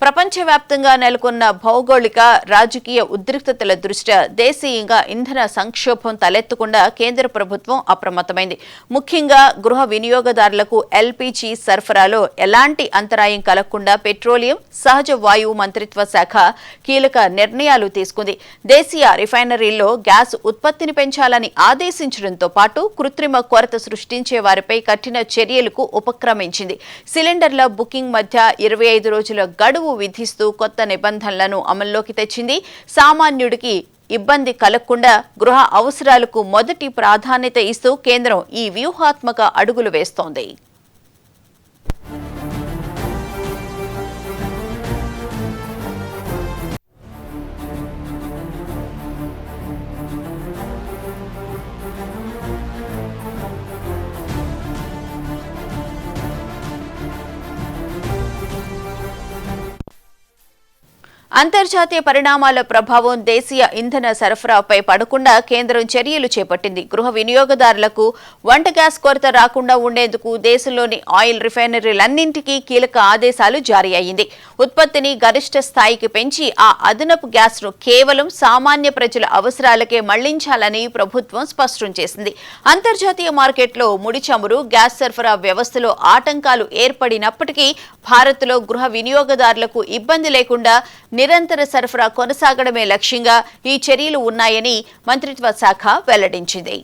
ప్రపంచవ్యాప్తంగా నెలకొన్న భౌగోళిక రాజకీయ ఉద్రిక్తతల దృష్ట్యా దేశీయంగా ఇంధన సంక్షోభం తలెత్తకుండా కేంద్ర ప్రభుత్వం అప్రమత్తమైంది. ముఖ్యంగా గృహ వినియోగదారులకు ఎల్పీజీ సరఫరాలో ఎలాంటి అంతరాయం కలగకుండా పెట్రోలియం, సహజ వాయువు మంత్రిత్వ శాఖ కీలక నిర్ణయాలు తీసుకుంది. దేశీయ రిఫైనరీల్లో గ్యాస్ ఉత్పత్తిని పెంచాలని ఆదేశించడంతో పాటు కృత్రిమ కొరత సృష్టించే వారిపై కఠిన చర్యలకు ఉపక్రమించింది. సిలిండర్ల బుకింగ్ మధ్య 25 రోజుల గడువు విధిస్తూ కొత్త నిబంధనలను అమల్లోకి తెచ్చింది. సామాన్యుడికి ఇబ్బంది కలగకుండా గృహ అవసరాలకు మొదటి ప్రాధాన్యత ఇస్తూ కేంద్రం ఈ వ్యూహాత్మక అడుగులు వేస్తోంది. అంతర్జాతీయ పరిణామాల ప్రభావం దేశీయ ఇంధన సరఫరాపై పడకుండా కేంద్రం చర్యలు చేపట్టింది. గృహ వినియోగదారులకు వంట గ్యాస్ కొరత రాకుండా ఉండేందుకు దేశంలోని ఆయిల్ రిఫైనరీలన్నింటికీ కీలక ఆదేశాలు జారీ అయ్యింది. ఉత్పత్తిని గరిష్ట స్థాయికి పెంచి ఆ అదనపు గ్యాస్ను కేవలం సామాన్య ప్రజల అవసరాలకే మళ్లించాలని ప్రభుత్వం స్పష్టం చేసింది. అంతర్జాతీయ మార్కెట్లో ముడి చమురు, గ్యాస్ సరఫరా వ్యవస్థలో ఆటంకాలు ఏర్పడినప్పటికీ భారత్లో గృహ వినియోగదారులకు ఇబ్బంది లేకుండా నిరంతర సరఫరా కొనసాగడమే లక్ష్యంగా ఈ చర్యలు ఉన్నాయని మంత్రిత్వ శాఖ వెల్లడించింది.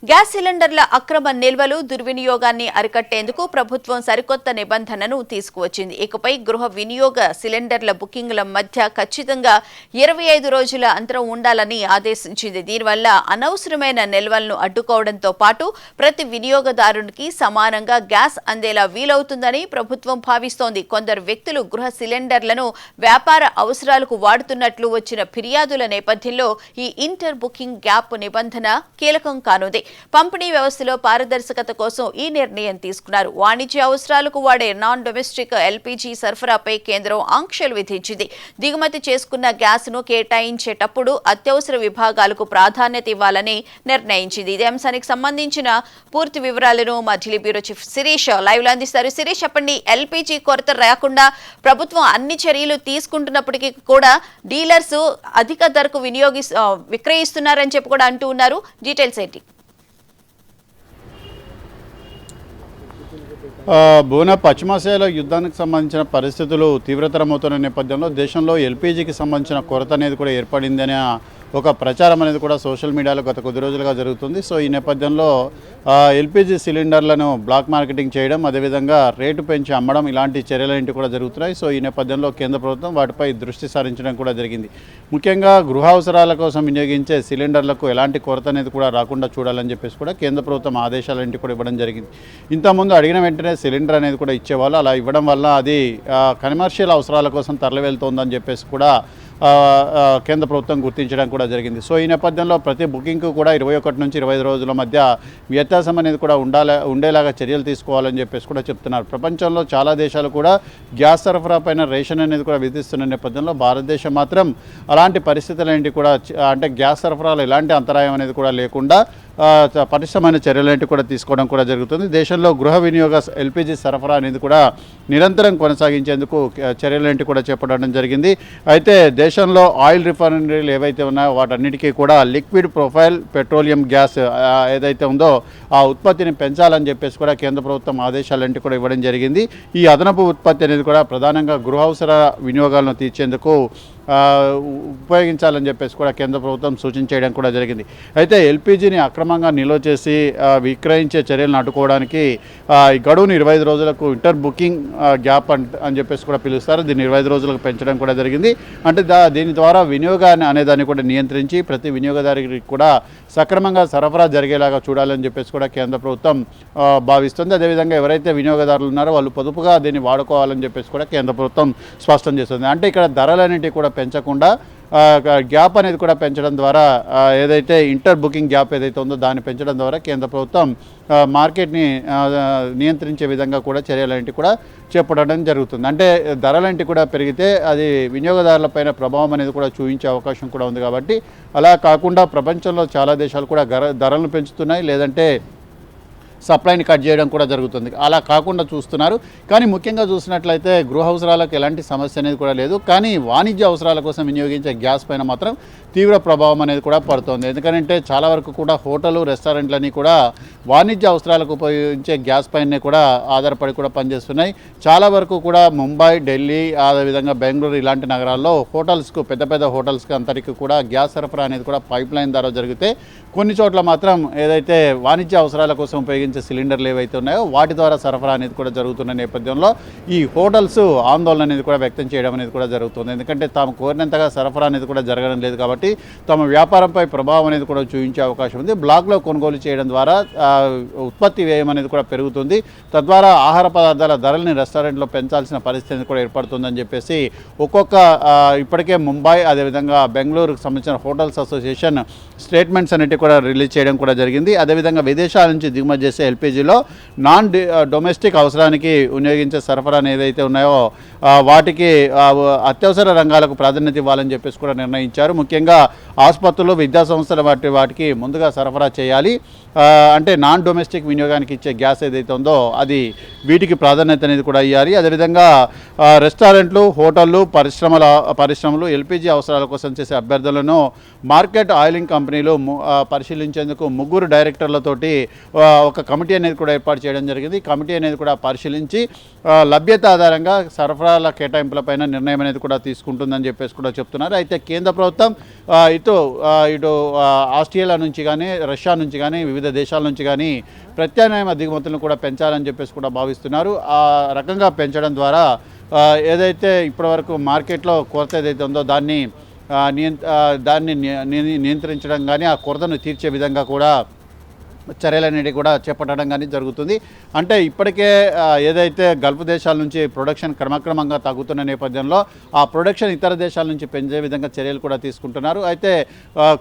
గ్యాస్ సిలిండర్ల అక్రమ నిల్వలు, దుర్వినియోగాన్ని అరికట్టేందుకు ప్రభుత్వం సరికొత్త నిబంధనను తీసుకువచ్చింది. ఇకపై గృహ వినియోగ సిలిండర్ల బుకింగ్ల మధ్య ఖచ్చితంగా 25 రోజుల అంతరం ఉండాలని ఆదేశించింది. దీనివల్ల అనవసరమైన నిల్వలను అడ్డుకోవడంతో పాటు ప్రతి వినియోగదారునికి సమానంగా గ్యాస్ అందేలా వీలవుతుందని ప్రభుత్వం భావిస్తోంది. కొందరు వ్యక్తులు గృహ సిలిండర్లను వ్యాపార అవసరాలకు వాడుతున్నట్లు వచ్చిన ఫిర్యాదుల నేపథ్యంలో ఈ ఇంటర్ బుకింగ్ గ్యాప్ నిబంధన కీలకం కానుంది. పంపిణీ వ్యవస్థలో పారదర్శకత కోసం ఈ నిర్ణయం తీసుకున్నారు. వాణిజ్య అవసరాలకు వాడే నాన్ డొమెస్టిక్ ఎల్పీజీ సరఫరాపై కేంద్రం ఆంక్షలు విధించింది. దిగుమతి చేసుకున్న గ్యాస్ ను కేటాయించేటప్పుడు అత్యవసర విభాగాలకు ప్రాధాన్యత ఇవ్వాలని నిర్ణయించింది. ఇదే అంశానికి సంబంధించిన పూర్తి వివరాలను మా Delhi bureau chief Shirish live లో అందిస్తారు. శిరీష్, చెప్పండి, ఎల్పీజీ కొరత రాకుండా ప్రభుత్వం అన్ని చర్యలు తీసుకుంటున్నప్పటికీ కూడా డీలర్స్ అధిక ధరకు విక్రయిస్తున్నారని చెప్పి కూడా అంటూ ఉన్నారు. డీటెయిల్స్ ఏంటి? భువన పశ్చిమాసియాలో యుద్ధానికి సంబంధించిన పరిస్థితులు తీవ్రతరమవుతున్న నేపథ్యంలో దేశంలో ఎల్పీజీకి సంబంధించిన కొరత అనేది కూడా ఏర్పడిందనే ఒక ప్రచారం అనేది కూడా సోషల్ మీడియాలో గత కొద్ది రోజులుగా జరుగుతుంది. సో ఈ నేపథ్యంలో ఎల్పీజీ సిలిండర్లను బ్లాక్ మార్కెటింగ్ చేయడం, అదేవిధంగా రేటు పెంచి అమ్మడం, ఇలాంటి చర్యలేంటి కూడా జరుగుతున్నాయి. సో ఈ నేపథ్యంలో కేంద్ర ప్రభుత్వం వాటిపై దృష్టి సారించడం కూడా జరిగింది. ముఖ్యంగా గృహ అవసరాల కోసం వినియోగించే సిలిండర్లకు ఎలాంటి కొరత అనేది కూడా రాకుండా చూడాలని చెప్పేసి కూడా కేంద్ర ప్రభుత్వం ఆదేశాలేంటి కూడా ఇవ్వడం జరిగింది. ఇంతకుముందు అడిగిన వెంటనే సిలిండర్ అనేది కూడా ఇచ్చేవాళ్ళు. అలా ఇవ్వడం వల్ల అది కమర్షియల్ అవసరాల కోసం తరలి వెళ్తోందని చెప్పేసి కూడా కేంద్ర ప్రభుత్వం గుర్తించడం కూడా జరిగింది. సో ఈ నేపథ్యంలో ప్రతి బుకింగ్కు కూడా 21 నుంచి 25 రోజుల మధ్య వ్యత్యాసం అనేది కూడా ఉండేలాగా చర్యలు తీసుకోవాలని చెప్పేసి కూడా చెప్తున్నారు. ప్రపంచంలో చాలా దేశాలు కూడా గ్యాస్ సరఫరా పైన రేషన్ అనేది కూడా విధిస్తున్న నేపథ్యంలో భారతదేశం మాత్రం అలాంటి పరిస్థితులు ఏంటి కూడా అంటే గ్యాస్ సరఫరాలో ఎలాంటి అంతరాయం అనేది కూడా లేకుండా పటిష్టమైన చర్యలేంటి కూడా తీసుకోవడం కూడా జరుగుతుంది. దేశంలో గృహ వినియోగ ఎల్పీజీ సరఫరా అనేది కూడా నిరంతరం కొనసాగించేందుకు చర్యలేంటి కూడా చేపట్టడం జరిగింది. అయితే దేశంలో ఆయిల్ రిఫైనరీలు ఏవైతే ఉన్నాయో వాటన్నిటికీ కూడా లిక్విడ్ ప్రొఫైల్ పెట్రోలియం గ్యాస్ ఏదైతే ఉందో ఆ ఉత్పత్తిని పెంచాలని చెప్పేసి కూడా కేంద్ర ప్రభుత్వం ఆదేశాలంటే కూడా ఇవ్వడం జరిగింది. ఈ అదనపు ఉత్పత్తి అనేది కూడా ప్రధానంగా గృహావసర వినియోగాలను తీర్చేందుకు ఉపయోగించాలని చెప్పేసి కూడా కేంద్ర ప్రభుత్వం సూచించడం కూడా జరిగింది. అయితే ఎల్పీజీని అక్రమంగా నిల్వ చేసి విక్రయించే చర్యలను అడ్డుకోవడానికి ఈ గడువును 25 రోజులకు ఇంటర్ బుకింగ్ గ్యాప్ అని చెప్పేసి కూడా పిలుస్తారు. దీన్ని 25 రోజులకు పెంచడం కూడా జరిగింది. అంటే దీని ద్వారా వినియోగాన్ని అనేదాన్ని కూడా నియంత్రించి ప్రతి వినియోగదారుకి కూడా సక్రమంగా సరఫరా జరిగేలాగా చూడాలని చెప్పేసి కూడా కేంద్ర ప్రభుత్వం భావిస్తుంది. అదేవిధంగా ఎవరైతే వినియోగదారులు ఉన్నారో వాళ్ళు పొదుపుగా దీన్ని వాడుకోవాలని చెప్పేసి కూడా కేంద్ర ప్రభుత్వం స్పష్టం చేస్తుంది. అంటే ఇక్కడ ధరలన్నింటినీ కూడా పెంచకుండా గ్యాప్ అనేది కూడా పెంచడం ద్వారా ఏదైతే ఇంటర్ బుకింగ్ గ్యాప్ ఏదైతే ఉందో దాన్ని పెంచడం ద్వారా కేంద్ర ప్రభుత్వం మార్కెట్ని నియంత్రించే విధంగా కూడా చర్యలంటి కూడా చేపట్టడం జరుగుతుంది. అంటే ధరలంటి కూడా పెరిగితే అది వినియోగదారులపైన ప్రభావం అనేది కూడా చూపించే అవకాశం కూడా ఉంది. కాబట్టి అలా కాకుండా ప్రపంచంలో చాలా దేశాలు కూడా ధరలను పెంచుతున్నాయి, లేదంటే సప్లైని కట్ చేయడం కూడా జరుగుతుంది. అలా కాకుండా చూస్తున్నారు. కానీ ముఖ్యంగా చూసినట్లయితే గృహ అవసరాలకు ఎలాంటి సమస్య అనేది కూడా లేదు. కానీ వాణిజ్య అవసరాల కోసం వినియోగించే గ్యాస్ పైన మాత్రం తీవ్ర ప్రభావం అనేది కూడా పడుతుంది. ఎందుకంటే చాలా వరకు కూడా హోటలు రెస్టారెంట్లని కూడా వాణిజ్య అవసరాలకు ఉపయోగించే గ్యాస్ పైనే కూడా ఆధారపడి కూడా పనిచేస్తున్నాయి. చాలా వరకు కూడా ముంబై, ఢిల్లీ, అదేవిధంగా బెంగళూరు ఇలాంటి నగరాల్లో హోటల్స్కు, పెద్ద పెద్ద హోటల్స్కి అంతటికి కూడా గ్యాస్ సరఫరా అనేది కూడా పైప్ లైన్ ద్వారా జరిగితే, కొన్ని చోట్ల మాత్రం ఏదైతే వాణిజ్య అవసరాల కోసం ఉపయోగించే సిలిండర్లు ఏవైతే ఉన్నాయో వాటి ద్వారా సరఫరా అనేది కూడా జరుగుతున్న నేపథ్యంలో ఈ హోటల్స్ ఆందోళన అనేది కూడా వ్యక్తం చేయడం అనేది కూడా జరుగుతుంది. ఎందుకంటే తాము కోరినంతగా సరఫరా అనేది కూడా జరగడం లేదు కాబట్టి తమ వ్యాపారంపై ప్రభావం అనేది కూడా చూపించే అవకాశం ఉంది. బ్లాక్లో కొనుగోలు చేయడం ద్వారా ఉత్పత్తి వ్యయం అనేది కూడా పెరుగుతుంది. తద్వారా ఆహార పదార్థాల ధరల్ని రెస్టారెంట్లో పెంచాల్సిన పరిస్థితి కూడా ఏర్పడుతుందని చెప్పేసి ఇప్పటికే ముంబై, అదేవిధంగా బెంగళూరుకు సంబంధించిన హోటల్స్ అసోసియేషన్ స్టేట్మెంట్స్ అనేవి కూడా రిలీజ్ చేయడం కూడా జరిగింది. అదేవిధంగా విదేశాల నుంచి దిగుమతి చేసే ఎల్పీజీలో డొమెస్టిక్ అవసరానికి వినియోగించే సరఫరా ఏదైతే ఉన్నాయో వాటికి అత్యవసర రంగాలకు ప్రాధాన్యత ఇవ్వాలని చెప్పేసి కూడా నిర్ణయించారు. ముఖ్యంగా ఆసుపత్రులు, విద్యా సంస్థలు వాటికి ముందుగా సరఫరా చేయాలి. అంటే నాన్ డొమెస్టిక్ వినియోగానికి ఇచ్చే గ్యాస్ ఏదైతే ఉందో అది వీటికి ప్రాధాన్యత అనేది కూడా ఇవ్వాలి. అదేవిధంగా రెస్టారెంట్లు, హోటళ్ళు, పరిశ్రమలు ఎల్పీజీ అవసరాల కోసం చేసే అభ్యర్థులను మార్కెట్ ఆయిలింగ్ కంపెనీలు పరిశీలించేందుకు 3 డైరెక్టర్లతోటి ఒక కమిటీ అనేది కూడా ఏర్పాటు చేయడం జరిగింది. కమిటీ అనేది కూడా పరిశీలించి లభ్యత ఆధారంగా సరఫరాల కేటాయింపులపైన నిర్ణయం అనేది కూడా తీసుకుంటుందని చెప్పేసి కూడా చెప్తున్నారు. అయితే కేంద్ర ప్రభుత్వం ఇటు ఆస్ట్రేలియా నుంచి కానీ, రష్యా నుంచి కానీ, వివిధ దేశాల నుంచి కానీ ప్రత్యామ్నాయ దిగుమతులను కూడా పెంచాలని చెప్పేసి కూడా భావిస్తున్నారు. ఆ రకంగా పెంచడం ద్వారా ఏదైతే ఇప్పటివరకు మార్కెట్లో కొరత ఏదైతే ఉందో దాన్ని నియంత్రించడం కానీ, ఆ కొరతను తీర్చే విధంగా కూడా చర్యలన్నిటి కూడా చేపట్టడం కానీ జరుగుతుంది. అంటే ఇప్పటికే ఏదైతే గల్ఫ్ దేశాల నుంచి ప్రొడక్షన్ క్రమక్రమంగా తగ్గుతున్న నేపథ్యంలో ఆ ప్రొడక్షన్ ఇతర దేశాల నుంచి పెంచే విధంగా చర్యలు కూడా తీసుకుంటున్నారు. అయితే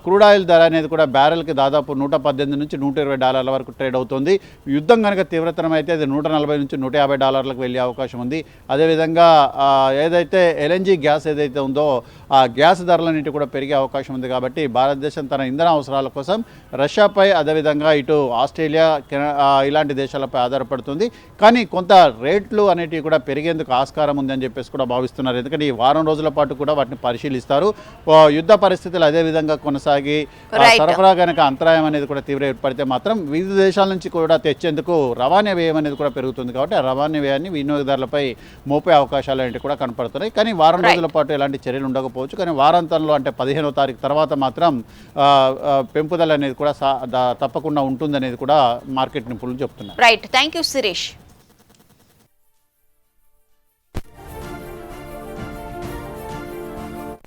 క్రూడ్ ఆయిల్ ధర అనేది కూడా బ్యారెల్కి దాదాపు $118 నుంచి $120 వరకు ట్రేడ్ అవుతుంది. యుద్ధం కనుక తీవ్రతరం అయితే అది $140 నుంచి $150 వెళ్ళే అవకాశం ఉంది. అదేవిధంగా ఏదైతే ఎల్ఎన్జీ గ్యాస్ ఏదైతే ఉందో ఆ గ్యాస్ ధరలన్నింటి కూడా పెరిగే అవకాశం ఉంది. కాబట్టి భారతదేశం తన ఇంధన అవసరాల కోసం రష్యాపై, అదేవిధంగా ఇటు ఆస్ట్రేలియా, ఇలాంటి దేశాలపై ఆధారపడుతుంది. కానీ కొంత రేట్లు అనేటివి కూడా పెరిగేందుకు ఆస్కారం ఉందని చెప్పేసి కూడా భావిస్తున్నారు. ఎందుకంటే ఈ వారం రోజుల పాటు కూడా వాటిని పరిశీలిస్తారు. యుద్ధ పరిస్థితులు అదే విధంగా కొనసాగి సరఫరా కనుక అంతరాయం అనేది కూడా తీవ్ర ఏర్పడితే మాత్రం వివిధ దేశాల నుంచి కూడా తెచ్చేందుకు రవాణా వ్యయం అనేది కూడా పెరుగుతుంది. కాబట్టి ఆ రవాణా వ్యయాన్ని వినియోగదారులపై మోపే అవకాశాలు అనేవి కూడా కనపడుతున్నాయి. కానీ వారం రోజుల పాటు ఎలాంటి చర్యలు ఉండకపోవచ్చు. కానీ వారాంతంలో అంటే 15వ తారీఖు తర్వాత మాత్రం పెంపుదల అనేది కూడా తప్పకుండా ఉంటుందనేది కూడా మార్కెట్ నిపుణులు చెప్తున్నారు. Right, thank you Sirish.